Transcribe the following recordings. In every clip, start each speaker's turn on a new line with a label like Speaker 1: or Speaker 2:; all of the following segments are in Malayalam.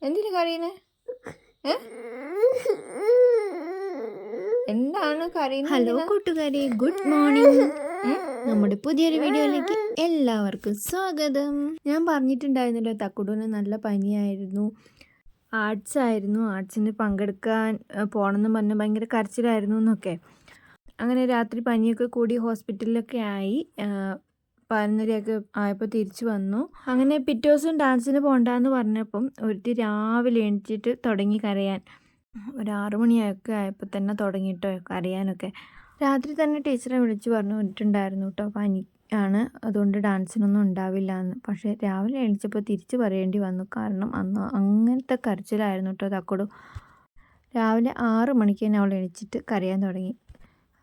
Speaker 1: എന്തിനു കരയുന്നേ? എന്താണ് കരയുന്നത്?
Speaker 2: ഹലോ കൂട്ടുകാരെ, ഗുഡ് മോർണിംഗ്. നമ്മുടെ പുതിയൊരു വീഡിയോയിലേക്ക് എല്ലാവർക്കും സ്വാഗതം. ഞാൻ പറഞ്ഞിട്ടുണ്ടായിരുന്നല്ലോ, തക്കുടൂന് നല്ല പനിയായിരുന്നു, ആർട്സ് ആയിരുന്നു, ആർട്സിന് പങ്കെടുക്കാൻ പോകണമെന്ന് പറഞ്ഞ് ഭയങ്കര കരച്ചിലായിരുന്നു എന്നൊക്കെ. അങ്ങനെ രാത്രി പനിയൊക്കെ കൂടി ഹോസ്പിറ്റലിലൊക്കെ ആയി. 11:30 ആയപ്പോൾ തിരിച്ചു വന്നു. അങ്ങനെ പിറ്റേ ദിവസം ഡാൻസിന് പോകണ്ടെന്ന് പറഞ്ഞപ്പം ഒരുത്തി രാവിലെ എണീച്ചിട്ട് തുടങ്ങി കരയാൻ. ഒരു 6 മണിയൊക്കെ ആയപ്പോൾ തന്നെ തുടങ്ങിയിട്ടോ കരയാനൊക്കെ. രാത്രി തന്നെ ടീച്ചറെ വിളിച്ച് പറഞ്ഞിട്ടുണ്ടായിരുന്നു കേട്ടോ, പനി ആണ്, അതുകൊണ്ട് ഡാൻസിനൊന്നും ഉണ്ടാവില്ല എന്ന്. പക്ഷേ രാവിലെ എണീച്ചപ്പോൾ തിരിച്ച് പറയേണ്ടി വന്നു, കാരണം അന്ന് അങ്ങനത്തെ കരച്ചിലായിരുന്നു കേട്ടോ തക്കടു. രാവിലെ 6 മണിക്ക് തന്നെ അവൾ എണീച്ചിട്ട് കരയാൻ തുടങ്ങി.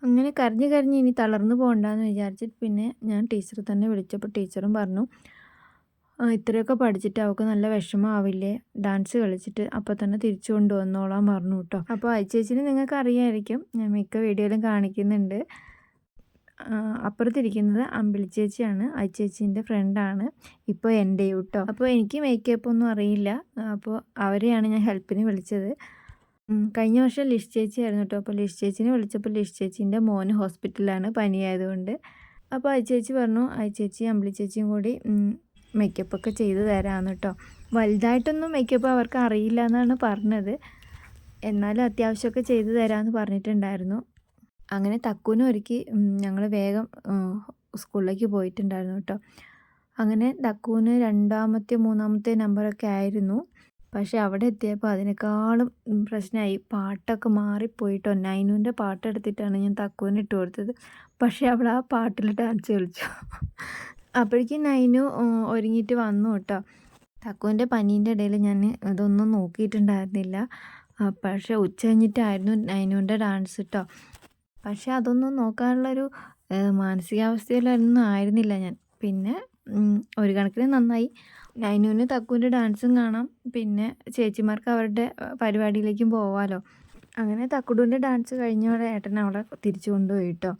Speaker 2: അങ്ങനെ കരഞ്ഞ് ഇനി തളർന്നു പോകണ്ടെന്ന് വിചാരിച്ചിട്ട് പിന്നെ ഞാൻ ടീച്ചറെ തന്നെ വിളിച്ചപ്പോൾ ടീച്ചറും പറഞ്ഞു, ഇത്രയൊക്കെ പഠിച്ചിട്ട് അവൾക്ക് നല്ല വിഷമമാവില്ലേ ഡാൻസ് കളിച്ചിട്ട്, അപ്പോൾ തന്നെ തിരിച്ചു കൊണ്ടുവന്നോളാൻ പറഞ്ഞു കേട്ടോ. അപ്പോൾ ചേച്ചിനെ നിങ്ങൾക്ക് അറിയാമായിരിക്കും, ഞാൻ മിക്ക വീഡിയോയിലും കാണിക്കുന്നുണ്ട്. അപ്പുറത്തിരിക്കുന്നത് അമ്പിളി ചേച്ചിയാണ്, ചേച്ചീൻ്റെ ഫ്രണ്ടാണ്, ഇപ്പോൾ എൻ്റെ കേട്ടോ. അപ്പോൾ എനിക്ക് മേക്കപ്പ് ഒന്നും അറിയില്ല, അപ്പോൾ അവരെയാണ് ഞാൻ ഹെൽപ്പിന് വിളിച്ചത്. കഴിഞ്ഞ വർഷം ലിഷ് ചേച്ചി ആയിരുന്നു കേട്ടോ. അപ്പോൾ ലിഷ് ചേച്ചിനെ വിളിച്ചപ്പോൾ ലിഷ് ചേച്ചീൻ്റെ മോന് ഹോസ്പിറ്റലിലാണ് പനിയായതുകൊണ്ട്. അപ്പോൾ ചേച്ചി പറഞ്ഞു, ചേച്ചി അമ്പിളി ചേച്ചിയും കൂടി മേക്കപ്പൊക്കെ ചെയ്ത് തരാമെന്ന് കേട്ടോ. വലുതായിട്ടൊന്നും മേക്കപ്പ് അവർക്ക് അറിയില്ല എന്നാണ് പറഞ്ഞത്, എന്നാലും അത്യാവശ്യമൊക്കെ ചെയ്ത് തരാമെന്ന് പറഞ്ഞിട്ടുണ്ടായിരുന്നു. അങ്ങനെ തക്കൂനും ഒരുക്കി ഞങ്ങൾ വേഗം സ്കൂളിലേക്ക് പോയിട്ടുണ്ടായിരുന്നു കേട്ടോ. അങ്ങനെ തക്കൂന് 2ാമത്തെ 3ാമത്തെ നമ്പറൊക്കെ ആയിരുന്നു. പക്ഷേ അവിടെ എത്തിയപ്പോൾ അതിനേക്കാളും പ്രശ്നമായി, പാട്ടൊക്കെ മാറിപ്പോയിട്ടോ. നൈനുവിൻ്റെ പാട്ടെടുത്തിട്ടാണ് ഞാൻ തക്കുവിന് ഇട്ട് കൊടുത്തത്, പക്ഷേ അവൾ ആ പാട്ടിൽ ഡാൻസ് കളിച്ചു. അപ്പോഴേക്കും നൈനു ഒരുങ്ങിയിട്ട് വന്നു കേട്ടോ. തക്കുവിൻ്റെ പനീൻ്റെ ഇടയിൽ ഞാൻ ഇതൊന്നും നോക്കിയിട്ടുണ്ടായിരുന്നില്ല. പക്ഷേ ഉച്ച കഴിഞ്ഞിട്ടായിരുന്നു നൈനുവിൻ്റെ ഡാൻസ് കേട്ടോ. പക്ഷേ അതൊന്നും നോക്കാനുള്ളൊരു മാനസികാവസ്ഥയിലൊന്നും ആയിരുന്നില്ല ഞാൻ. പിന്നെ ഒരു കണക്കിന് നന്നായി, നൈനുവിന് തക്കുവിൻ്റെ ഡാൻസും കാണാം, പിന്നെ ചേച്ചിമാർക്ക് അവരുടെ പരിപാടിയിലേക്കും പോവാമല്ലോ. അങ്ങനെ തക്കുടൂൻ്റെ ഡാൻസ് കഴിഞ്ഞോടെ ഏട്ടൻ അവളെ തിരിച്ചു കൊണ്ടുപോയി കേട്ടോ.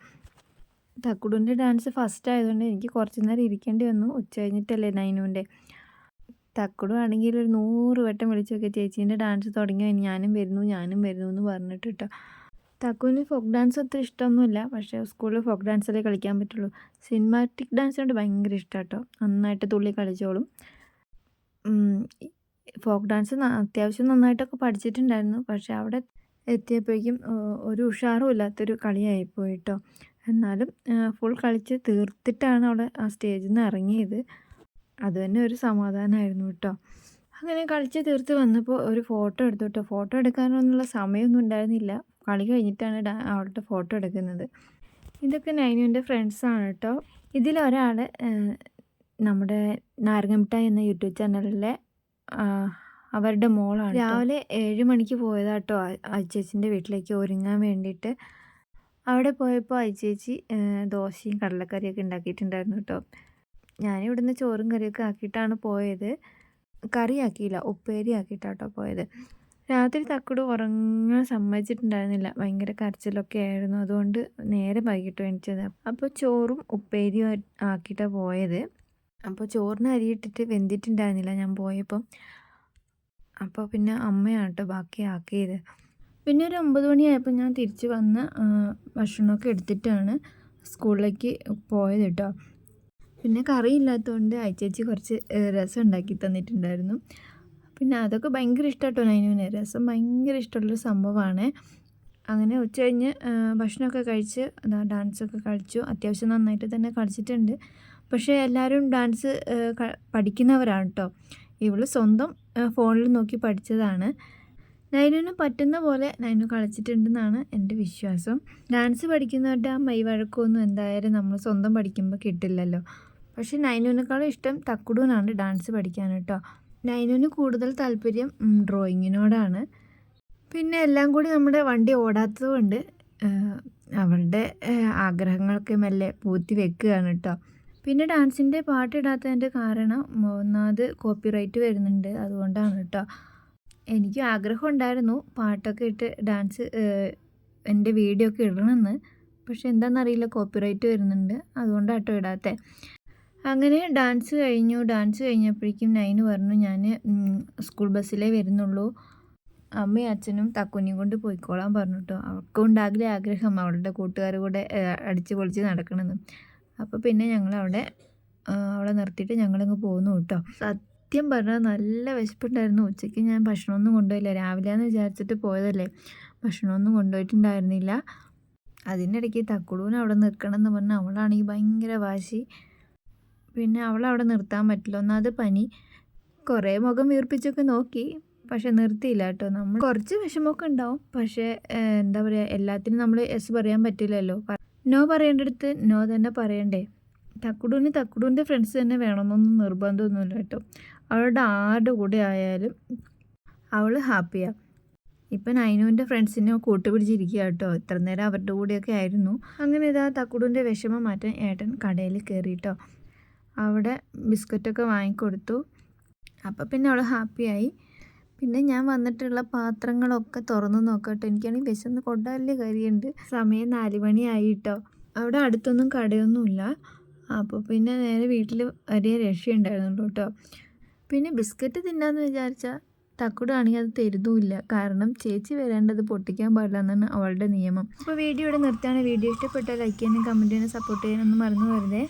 Speaker 2: തക്കുടൂൻ്റെ ഡാൻസ് ഫസ്റ്റ് ആയതുകൊണ്ട് എനിക്ക് കുറച്ച് നേരം ഇരിക്കേണ്ടി വന്നു, ഉച്ച കഴിഞ്ഞിട്ടല്ലേ നൈനുവിൻ്റെ. തക്കുടു ആണെങ്കിൽ ഒരു 100 വട്ടം വിളിച്ചൊക്കെ ചേച്ചീൻ്റെ ഡാൻസ് തുടങ്ങിയോ, ഞാനും വരുന്നു എന്ന് പറഞ്ഞിട്ട് കേട്ടോ. തക്കുവിന് ഫോക്ക് ഡാൻസ് അത്ര ഇഷ്ടമൊന്നുമില്ല, പക്ഷേ സ്കൂളിൽ ഫോക്ക് ഡാൻസല്ലേ കളിക്കാൻ പറ്റുള്ളൂ. സിനിമാറ്റിക് ഡാൻസിനോട് ഭയങ്കര ഇഷ്ടമാണ് കേട്ടോ, നന്നായിട്ട് തുള്ളി കളിച്ചോളും. ഫോക്ക് ഡാൻസ് അത്യാവശ്യം നന്നായിട്ടൊക്കെ പഠിച്ചിട്ടുണ്ടായിരുന്നു, പക്ഷേ അവിടെ എത്തിയപ്പോഴേക്കും ഒരു ഉഷാറും ഇല്ലാത്തൊരു കളിയായിപ്പോയി കേട്ടോ. എന്നാലും ഫുൾ കളിച്ച് തീർത്തിട്ടാണ് അവിടെ ആ സ്റ്റേജിൽ നിന്ന് ഇറങ്ങിയത്, അത് തന്നെ ഒരു സമാധാനമായിരുന്നു കേട്ടോ. അങ്ങനെ കളിച്ച് തീർത്ത് വന്നപ്പോൾ ഒരു ഫോട്ടോ എടുത്തു കേട്ടോ. ഫോട്ടോ എടുക്കാനൊന്നുള്ള സമയമൊന്നും ഉണ്ടായിരുന്നില്ല, കളി കഴിഞ്ഞിട്ടാണ് അവളുടെ ഫോട്ടോ എടുക്കുന്നത്. ഇതൊക്കെ നൈനുവിൻ്റെ ഫ്രണ്ട്സാണ് കേട്ടോ. ഇതിലൊരാൾ നമ്മുടെ നാരങ്ങമിഠായി എന്ന യൂട്യൂബ് ചാനലിലെ അവരുടെ മോളാണ്. രാവിലെ 7 മണിക്ക് പോയതാട്ടോ ചേച്ചീൻ്റെ വീട്ടിലേക്ക് ഒരുങ്ങാൻ വേണ്ടിയിട്ട്. അവിടെ പോയപ്പോൾ ചേച്ചി ദോശയും കടലക്കറിയൊക്കെ ഉണ്ടാക്കിയിട്ടുണ്ടായിരുന്നു കേട്ടോ. ഞാനിവിടുന്ന് ചോറും കറിയൊക്കെ ആക്കിയിട്ടാണ് പോയത്, കറി ആക്കിയില്ല, ഉപ്പേരി ആക്കിയിട്ടാട്ടോ പോയത്. രാത്രി തക്കുട് ഉറങ്ങാൻ സമ്മതിച്ചിട്ടുണ്ടായിരുന്നില്ല, ഭയങ്കര കരച്ചിലൊക്കെ ആയിരുന്നു, അതുകൊണ്ട് നേരെ വൈകിട്ട് എണീച്ചത്. അപ്പോൾ ചോറും ഉപ്പേരിയും ആക്കിയിട്ടാണ് പോയത്. അപ്പോൾ ചോറിന് അരിയിട്ടിട്ട് വെന്തിട്ടുണ്ടായിരുന്നില്ല ഞാൻ പോയപ്പം. അപ്പോൾ പിന്നെ അമ്മയാണ് കേട്ടോ ബാക്കി ആക്കിയത്. പിന്നെ ഒരു 9 മണിയായപ്പോൾ ഞാൻ തിരിച്ച് വന്ന് ഭക്ഷണമൊക്കെ എടുത്തിട്ടാണ് സ്കൂളിലേക്ക് പോയത് കേട്ടോ. പിന്നെ കറി ഇല്ലാത്തതുകൊണ്ട് ചേച്ചി കുറച്ച് രസം ഉണ്ടാക്കി തന്നിട്ടുണ്ടായിരുന്നു. പിന്നെ അതൊക്കെ ഭയങ്കര ഇഷ്ടം കേട്ടോ നൈനുവിന്, രസം ഭയങ്കര ഇഷ്ടമുള്ളൊരു സംഭവമാണ്. അങ്ങനെ ഉച്ച കഴിഞ്ഞ് ഭക്ഷണമൊക്കെ കഴിച്ച് ഡാൻസൊക്കെ കളിച്ചു, അത്യാവശ്യം നന്നായിട്ട് തന്നെ കളിച്ചിട്ടുണ്ട്. പക്ഷേ എല്ലാവരും ഡാൻസ് പഠിക്കുന്നവരാണ് കേട്ടോ. ഇവൾ സ്വന്തം ഫോണിൽ നോക്കി പഠിച്ചതാണ്. നൈനുവിന് പറ്റുന്ന പോലെ നൈനു കളിച്ചിട്ടുണ്ടെന്നാണ് എൻ്റെ വിശ്വാസം. ഡാൻസ് പഠിക്കുന്നവരുടെ ആ മൈവഴക്കമൊന്നും എന്തായാലും നമ്മൾ സ്വന്തം പഠിക്കുമ്പോൾ കിട്ടില്ലല്ലോ. പക്ഷേ നൈനുവിനേക്കാളും ഇഷ്ടം തക്കുടൂനാണ് ഡാൻസ് പഠിക്കാൻ കേട്ടോ. നൈനുവിന് കൂടുതൽ താല്പര്യം ഡ്രോയിങ്ങിനോടാണ്. പിന്നെ എല്ലാം കൂടി നമ്മുടെ വണ്ടി ഓടാത്തത് കൊണ്ട് അവളുടെ ആഗ്രഹങ്ങളൊക്കെ മെല്ലെ പൂത്തി വെക്കുകയാണ് കേട്ടോ. പിന്നെ ഡാൻസിൻ്റെ പാട്ടിടാത്തതിൻ്റെ കാരണം ഒന്നാമത് കോപ്പിറൈറ്റ് വരുന്നുണ്ട്, അതുകൊണ്ടാണ് കേട്ടോ. എനിക്ക് ആഗ്രഹം ഉണ്ടായിരുന്നു പാട്ടൊക്കെ ഇട്ട് ഡാൻസ് എൻ്റെ വീഡിയോ ഒക്കെ ഇടണമെന്ന്, പക്ഷെ എന്താണെന്നറിയില്ല, കോപ്പിറൈറ്റ് വരുന്നുണ്ട്, അതുകൊണ്ടാട്ടോ ഇടാത്തത്. അങ്ങനെ ഡാൻസ് കഴിഞ്ഞു. ഡാൻസ് കഴിഞ്ഞപ്പോഴേക്കും നൈന് പറഞ്ഞു, ഞാൻ സ്കൂൾ ബസ്സിലേ വരുന്നുള്ളൂ, അമ്മയും അച്ഛനും തക്കുനിയും കൊണ്ട് പോയിക്കോളാൻ പറഞ്ഞു കേട്ടോ. അവൾക്കുണ്ടാകില്ല ആഗ്രഹം അവളുടെ കൂട്ടുകാരുടെ കൂടെ അടിച്ച് പൊളിച്ച് നടക്കണമെന്ന്. അപ്പോൾ പിന്നെ ഞങ്ങളവിടെ അവളെ നിർത്തിയിട്ട് ഞങ്ങളിങ്ങ് പോന്നു കേട്ടോ. സത്യം പറഞ്ഞാൽ നല്ല വിശപ്പുണ്ടായിരുന്നു. ഉച്ചയ്ക്ക് ഞാൻ ഭക്ഷണമൊന്നും കൊണ്ടുപോയില്ല. രാവിലെയാന്ന് വിചാരിച്ചിട്ട് പോയതല്ലേ, ഭക്ഷണമൊന്നും കൊണ്ടുപോയിട്ടുണ്ടായിരുന്നില്ല. അതിനിടയ്ക്ക് തക്കുടൂന് അവിടെ നിൽക്കണം എന്ന് പറഞ്ഞാൽ അവളാണെങ്കിൽ ഭയങ്കര വാശി. പിന്നെ അവളവിടെ നിർത്താൻ പറ്റില്ല, ഒന്നാമത് പനി. കുറേ മുഖം വീർപ്പിച്ചൊക്കെ നോക്കി, പക്ഷെ നിർത്തിയില്ല കേട്ടോ. നമ്മൾ കുറച്ച് വിഷമമൊക്കെ ഉണ്ടാവും, പക്ഷേ എന്താ പറയുക, എല്ലാത്തിനും നമ്മൾ എസ് പറയാൻ പറ്റില്ലല്ലോ. നോ പറയേണ്ടടുത്ത് നോ തന്നെ പറയണ്ടേ. തക്കുടൂൻ്റെ ഫ്രണ്ട്സ് തന്നെ വേണമെന്നൊന്നും നിർബന്ധമൊന്നുമില്ല കേട്ടോ. അവളുടെ ആരുടെ കൂടെ ആയാലും അവൾ ഹാപ്പിയാണ്. ഇപ്പം നൈനുവിൻ്റെ ഫ്രണ്ട്സിനെ കൂട്ടുപിടിച്ചിരിക്കുക കേട്ടോ. ഇത്ര നേരം അവരുടെ കൂടെയൊക്കെ ആയിരുന്നു. അങ്ങനെ ഇതാ തക്കുടൂൻ്റെ വിഷമം മാറ്റാൻ ഏട്ടൻ കടയിൽ കയറി കേട്ടോ. അവിടെ ബിസ്ക്കറ്റൊക്കെ വാങ്ങിക്കൊടുത്തു. അപ്പം പിന്നെ അവൾ ഹാപ്പിയായി. പിന്നെ ഞാൻ വന്നിട്ടുള്ള പാത്രങ്ങളൊക്കെ തുറന്ന് നോക്കട്ടോ. എനിക്കാണെങ്കിൽ വിശന്ന് കൊണ്ടാലേ കാര്യമുണ്ട്. സമയം 4 മണിയായി കേട്ടോ. അവിടെ അടുത്തൊന്നും കടയൊന്നുമില്ല. അപ്പോൾ പിന്നെ നേരെ വീട്ടിൽ വലിയ രക്ഷയുണ്ടായിരുന്നുള്ളൂ കേട്ടോ. പിന്നെ ബിസ്ക്കറ്റ് തിന്നാന്ന് വിചാരിച്ചാൽ തക്കുടാണെങ്കിൽ അത് തരുന്നുമില്ല. കാരണം ചേച്ചി വരേണ്ടത് പൊട്ടിക്കാൻ പാടില്ല എന്നാണ് അവളുടെ നിയമം. അപ്പോൾ വീഡിയോ ഇവിടെ നിർത്തുകയാണ്. വീഡിയോ ഇഷ്ടപ്പെട്ടാൽ ലൈക്ക് ചെയ്യാനും കമൻറ്റ് ചെയ്യാനും സപ്പോർട്ട് ചെയ്യാനൊന്നും മറന്നു വരുതേ.